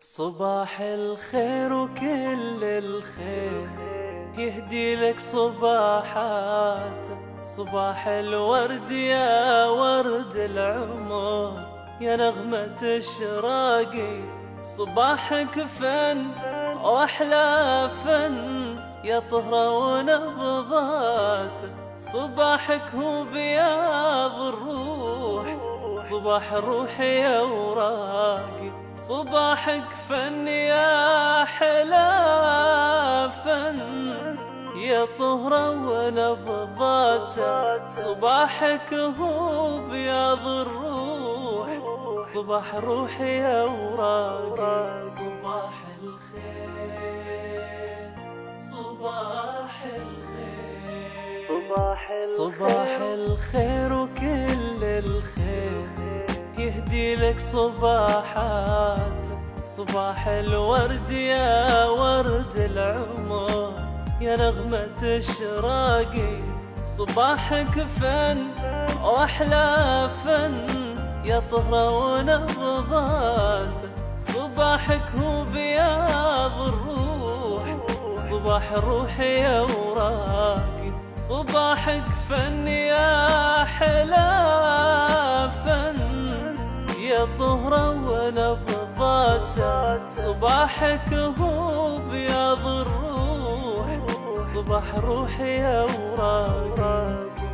صباح الخير وكل الخير يهدي لك صباحات. صباح الورد يا ورد العمر، يا نغمة الشراقي. صباحك فن وأحلى فن، يا طهرة ونبضات. صباحك هو بياض الروح، صباح الروح يا وراقي. صباحك فن يا حلا فن، يا طهرة ونبضات. صباحك هو بياض الروح، صباح الروح يا وراقي. صباح الخير صباح الخير صباح الخير وكل الخير يهدي لك صباحات. صباح الورد يا ورد العمر، يا نغمة الشراقي. صباحك فن وأحلى فن، يا طهرة ونبضات. صباحك هو بياض الروح، صباح الروح يا وراقي. صباحك فن يا حلا فن، يا طهرة ونبضات. صباحك هو بياض الروح، صباح الروح يا وراقي.